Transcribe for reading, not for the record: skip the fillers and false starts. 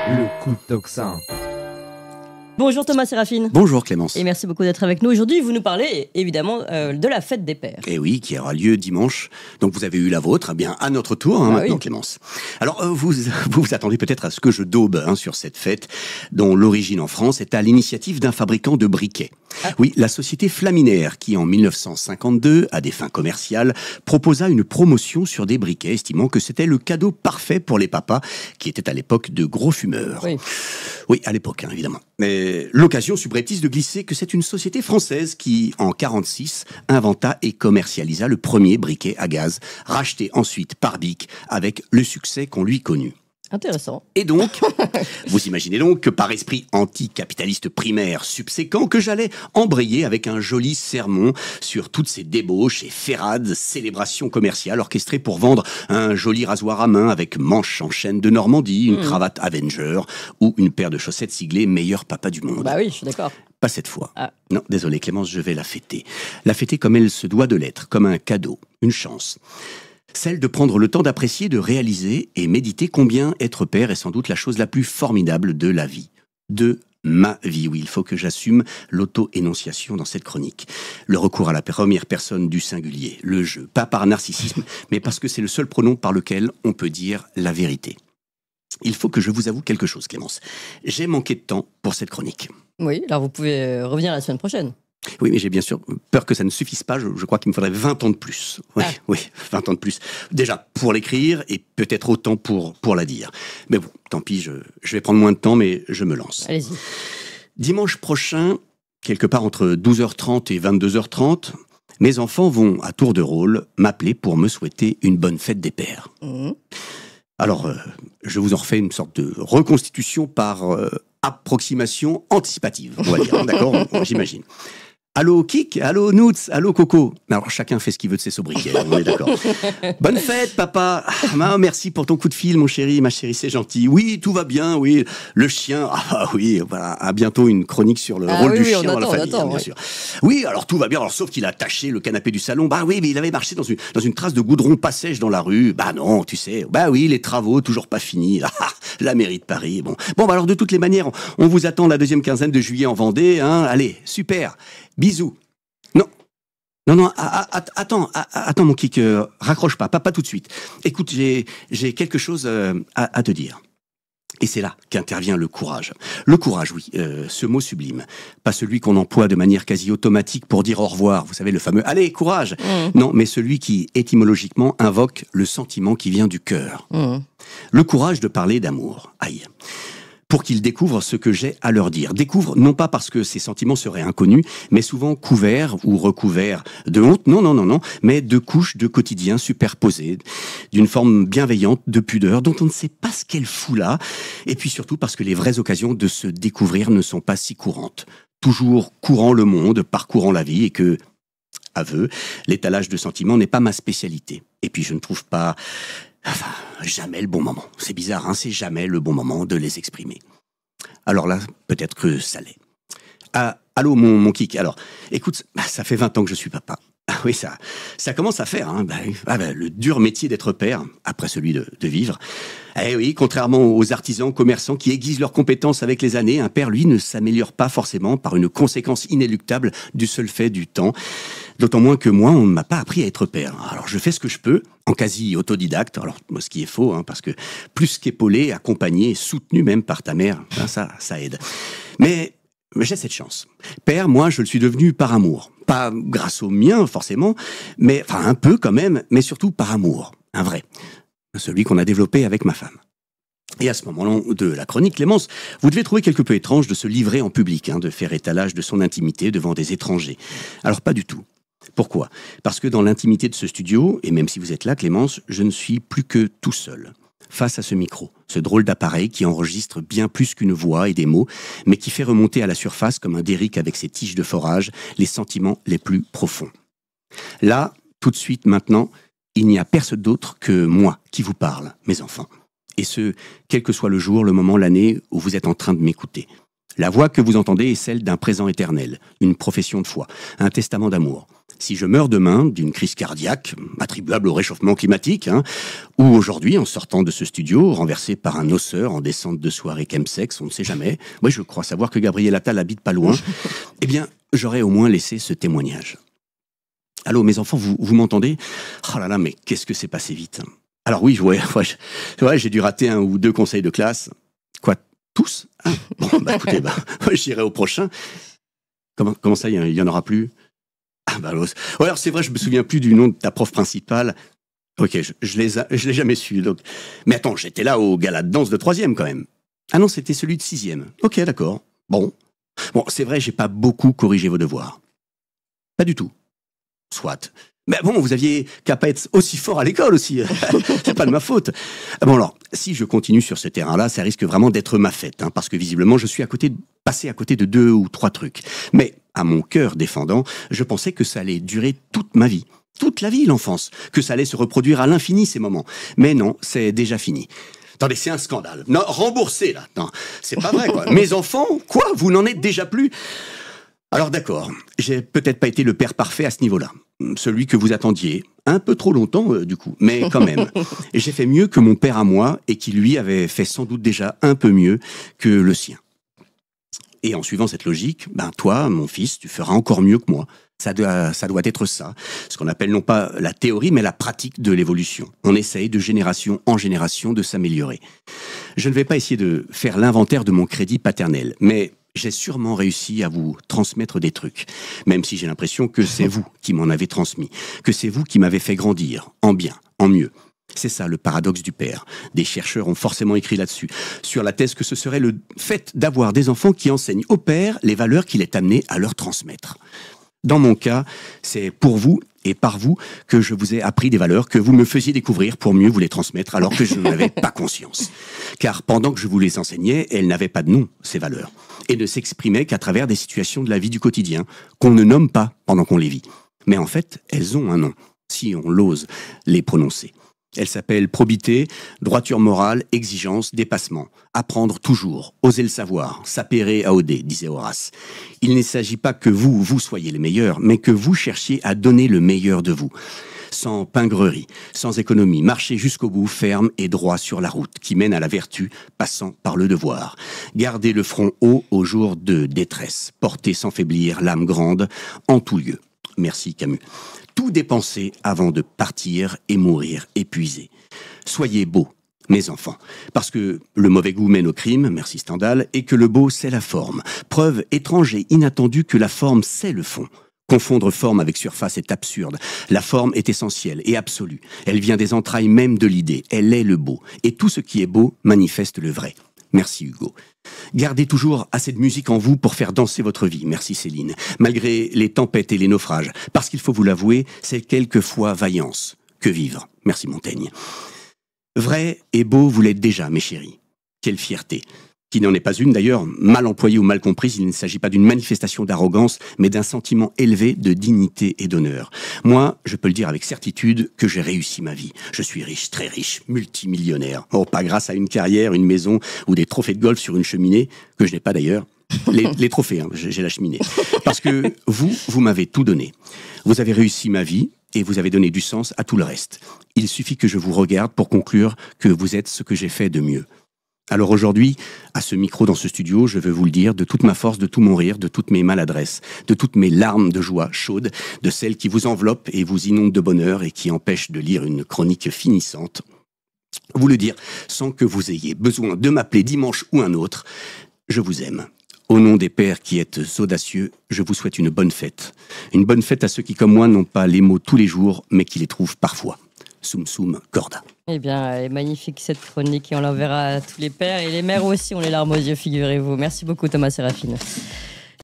Le coup de tocsin. Bonjour Thomas Séraphine. Bonjour Clémence. Et merci beaucoup d'être avec nous. Aujourd'hui, vous nous parlez évidemment de la fête des pères. Et oui, qui aura lieu dimanche. Donc vous avez eu la vôtre, eh bien à notre tour maintenant oui. Clémence. Alors vous attendez peut-être à ce que je daube sur cette fête, dont l'origine en France est à l'initiative d'un fabricant de briquets. Ah. Oui, la société Flaminaire, qui en 1952, à des fins commerciales, proposa une promotion sur des briquets, estimant que c'était le cadeau parfait pour les papas, qui étaient à l'époque de gros fumeurs. Oui, à l'époque, évidemment. Mais l'occasion subreptice de glisser que c'est une société française qui, en 1946, inventa et commercialisa le premier briquet à gaz, racheté ensuite par Bic, avec le succès qu'on lui connut. Intéressant. Et donc, vous imaginez donc que par esprit anticapitaliste primaire subséquent, que j'allais embrayer avec un joli sermon sur toutes ces débauches et ferrades célébrations commerciales orchestrées pour vendre un joli rasoir à main avec manche en chaîne de Normandie, une cravate Avenger ou une paire de chaussettes siglées meilleur papa du monde. Bah oui, je suis d'accord. Pas cette fois. Ah. Non, désolé Clémence, je vais la fêter. La fêter comme elle se doit de l'être, comme un cadeau, une chance. Celle de prendre le temps d'apprécier, de réaliser et méditer combien être père est sans doute la chose la plus formidable de la vie. De ma vie, oui, il faut que j'assume l'auto-énonciation dans cette chronique. Le recours à la première personne du singulier, le je, pas par narcissisme, mais parce que c'est le seul pronom par lequel on peut dire la vérité. Il faut que je vous avoue quelque chose, Clémence. J'ai manqué de temps pour cette chronique. Oui, alors vous pouvez revenir la semaine prochaine. Oui, mais j'ai bien sûr peur que ça ne suffise pas. Je crois qu'il me faudrait 20 ans de plus. Oui, 20 ans de plus. Déjà, pour l'écrire et peut-être autant pour la dire. Mais bon, tant pis, je vais prendre moins de temps, mais je me lance. Allez-y. Dimanche prochain, quelque part entre 12h30 et 22h30, mes enfants vont, à tour de rôle, m'appeler pour me souhaiter une bonne fête des pères. Alors, je vous en refais une sorte de reconstitution par approximation anticipative, on va dire, d'accord, j'imagine. Allô Kik, allô Noots, allô Coco. Alors chacun fait ce qu'il veut de ses sobriquets, on est d'accord. Bonne fête papa. Merci pour ton coup de fil mon chéri, ma chérie, c'est gentil. Oui, tout va bien, oui. Le chien, oui, voilà, à bientôt une chronique sur le rôle du chien dans la famille, bien sûr. Oui, alors tout va bien, alors sauf qu'il a taché le canapé du salon. Bah oui, mais il avait marché dans une trace de goudron pas sèche dans la rue. Bah non, tu sais. Bah oui, les travaux toujours pas finis. La mairie de Paris. Bon, bah alors de toutes les manières, on vous attend la deuxième quinzaine de juillet en Vendée, hein. Allez, super. Bisous. Non, attends mon Kik, raccroche pas tout de suite. Écoute, j'ai quelque chose à te dire. Et c'est là qu'intervient le courage. Le courage, oui, ce mot sublime. Pas celui qu'on emploie de manière quasi automatique pour dire au revoir, vous savez, le fameux « Allez, courage !» Non, mais celui qui, étymologiquement, invoque le sentiment qui vient du cœur. Le courage de parler d'amour. Aïe. Pour qu'ils découvrent ce que j'ai à leur dire. Découvrent non pas parce que ces sentiments seraient inconnus, mais souvent couverts ou recouverts de honte, non, mais de couches de quotidien superposées, d'une forme bienveillante de pudeur dont on ne sait pas ce qu'elle fout là, et puis surtout parce que les vraies occasions de se découvrir ne sont pas si courantes. Toujours courant le monde, parcourant la vie, et que, aveu, l'étalage de sentiments n'est pas ma spécialité. Et puis je ne trouve pas... jamais le bon moment. C'est bizarre, hein, c'est jamais le bon moment de les exprimer. Alors là, peut-être que ça l'est. Allô, mon Kik. Alors, écoute, ça fait 20 ans que je suis papa. Oui, ça commence à faire, hein, le dur métier d'être père, après celui de vivre. Eh oui, contrairement aux artisans, commerçants qui aiguisent leurs compétences avec les années, un père, lui, ne s'améliore pas forcément par une conséquence inéluctable du seul fait du temps. D'autant moins que moi, on ne m'a pas appris à être père. Alors, je fais ce que je peux, en quasi autodidacte. Alors, ce qui est faux, hein, parce que plus qu'épaulé, accompagné, soutenu même par ta mère, hein, ça aide. Mais j'ai cette chance. Père, moi, je le suis devenu par amour. Pas grâce au mien, forcément, mais enfin un peu quand même, mais surtout par amour. Un vrai. Celui qu'on a développé avec ma femme. Et à ce moment-là de la chronique, Clémence, vous devez trouver quelque peu étrange de se livrer en public, hein, de faire étalage de son intimité devant des étrangers. Alors pas du tout. Pourquoi ? Parce que dans l'intimité de ce studio, et même si vous êtes là, Clémence, je ne suis plus que tout seul. Face à ce micro, ce drôle d'appareil qui enregistre bien plus qu'une voix et des mots, mais qui fait remonter à la surface comme un derrick avec ses tiges de forage, les sentiments les plus profonds. Là, tout de suite, maintenant, il n'y a personne d'autre que moi qui vous parle, mes enfants. Et ce, quel que soit le jour, le moment, l'année où vous êtes en train de m'écouter. La voix que vous entendez est celle d'un présent éternel, une profession de foi, un testament d'amour. Si je meurs demain d'une crise cardiaque, attribuable au réchauffement climatique, ou aujourd'hui, en sortant de ce studio, renversé par un osseur en descente de soirée chemsex, on ne sait jamais, moi je crois savoir que Gabriel Attal habite pas loin, eh bien, j'aurais au moins laissé ce témoignage. Allô, mes enfants, vous m'entendez? Oh là là, mais qu'est-ce que c'est passé vite. Alors oui, j'ai dû rater 1 ou 2 conseils de classe. Quoi, tous? Bon, écoutez, j'irai au prochain. Comment ça, il y en aura plus? Ouais, alors c'est vrai, je me souviens plus du nom de ta prof principale. Ok, je l'ai jamais su. Donc. Mais attends, j'étais là au gala de danse de 3e quand même. Ah non, c'était celui de 6e. Ok, d'accord. Bon, c'est vrai, j'ai pas beaucoup corrigé vos devoirs. Pas du tout. Soit. Mais bon, vous aviez qu'à pas être aussi fort à l'école aussi. C'est pas de ma faute. Bon alors, si je continue sur ce terrain-là, ça risque vraiment d'être ma fête, parce que visiblement, je suis passé à côté de 2 ou 3 trucs. Mais à mon cœur défendant, je pensais que ça allait durer toute ma vie. Toute la vie, l'enfance. Que ça allait se reproduire à l'infini, ces moments. Mais non, c'est déjà fini. Attendez, c'est un scandale. Non, remboursé, là. Non, c'est pas vrai, quoi. Mes enfants, quoi? Vous n'en êtes déjà plus? Alors d'accord, j'ai peut-être pas été le père parfait à ce niveau-là. Celui que vous attendiez. Un peu trop longtemps, du coup. Mais quand même. J'ai fait mieux que mon père à moi, et qui, lui, avait fait sans doute déjà un peu mieux que le sien. Et en suivant cette logique, toi, mon fils, tu feras encore mieux que moi. Ça doit être ça. Ce qu'on appelle non pas la théorie, mais la pratique de l'évolution. On essaye de génération en génération de s'améliorer. Je ne vais pas essayer de faire l'inventaire de mon crédit paternel, mais j'ai sûrement réussi à vous transmettre des trucs. Même si j'ai l'impression que c'est vous qui m'en avez transmis. Que c'est vous qui m'avez fait grandir. En bien, en mieux. C'est ça le paradoxe du père. Des chercheurs ont forcément écrit là-dessus, sur la thèse que ce serait le fait d'avoir des enfants qui enseignent au père les valeurs qu'il est amené à leur transmettre. Dans mon cas, c'est pour vous et par vous que je vous ai appris des valeurs que vous me faisiez découvrir pour mieux vous les transmettre alors que je n'en avais pas conscience. Car pendant que je vous les enseignais, elles n'avaient pas de nom, ces valeurs, et ne s'exprimaient qu'à travers des situations de la vie du quotidien qu'on ne nomme pas pendant qu'on les vit. Mais en fait, elles ont un nom, si on l'ose les prononcer. Elle s'appelle probité, droiture morale, exigence, dépassement. Apprendre toujours, oser le savoir, sapere aude, disait Horace. Il ne s'agit pas que vous soyez les meilleurs, mais que vous cherchiez à donner le meilleur de vous. Sans pingrerie, sans économie, marchez jusqu'au bout, ferme et droit sur la route qui mène à la vertu, passant par le devoir. Gardez le front haut au jour de détresse, portez sans faiblir l'âme grande en tout lieu. Merci Camus. Tout dépenser avant de partir et mourir épuisé. Soyez beaux, mes enfants, parce que le mauvais goût mène au crime, merci Stendhal, et que le beau c'est la forme. Preuve étrange et inattendue que la forme c'est le fond. Confondre forme avec surface est absurde. La forme est essentielle et absolue. Elle vient des entrailles même de l'idée. Elle est le beau. Et tout ce qui est beau manifeste le vrai. Merci Hugo. Gardez toujours assez de musique en vous pour faire danser votre vie. Merci Céline. Malgré les tempêtes et les naufrages. Parce qu'il faut vous l'avouer, c'est quelquefois vaillance que vivre. Merci Montaigne. Vrai et beau, vous l'êtes déjà, mes chéris. Quelle fierté. Qui n'en est pas une d'ailleurs, mal employée ou mal comprise, il ne s'agit pas d'une manifestation d'arrogance, mais d'un sentiment élevé de dignité et d'honneur. Moi, je peux le dire avec certitude que j'ai réussi ma vie. Je suis riche, très riche, multimillionnaire. Oh, pas grâce à une carrière, une maison ou des trophées de golf sur une cheminée, que je n'ai pas d'ailleurs. Les trophées, j'ai la cheminée. Parce que vous m'avez tout donné. Vous avez réussi ma vie et vous avez donné du sens à tout le reste. Il suffit que je vous regarde pour conclure que vous êtes ce que j'ai fait de mieux. Alors aujourd'hui, à ce micro dans ce studio, je veux vous le dire, de toute ma force, de tout mon rire, de toutes mes maladresses, de toutes mes larmes de joie chaude, de celles qui vous enveloppent et vous inondent de bonheur et qui empêchent de lire une chronique finissante. Vous le dire sans que vous ayez besoin de m'appeler dimanche ou un autre, je vous aime. Au nom des pères qui êtes audacieux, je vous souhaite une bonne fête. Une bonne fête à ceux qui, comme moi, n'ont pas les mots tous les jours, mais qui les trouvent parfois. Soum soum corda. Eh bien, elle est magnifique cette chronique et on l'enverra à tous les pères et les mères aussi, on les larmes aux yeux, figurez-vous. Merci beaucoup Thomas Sérafine.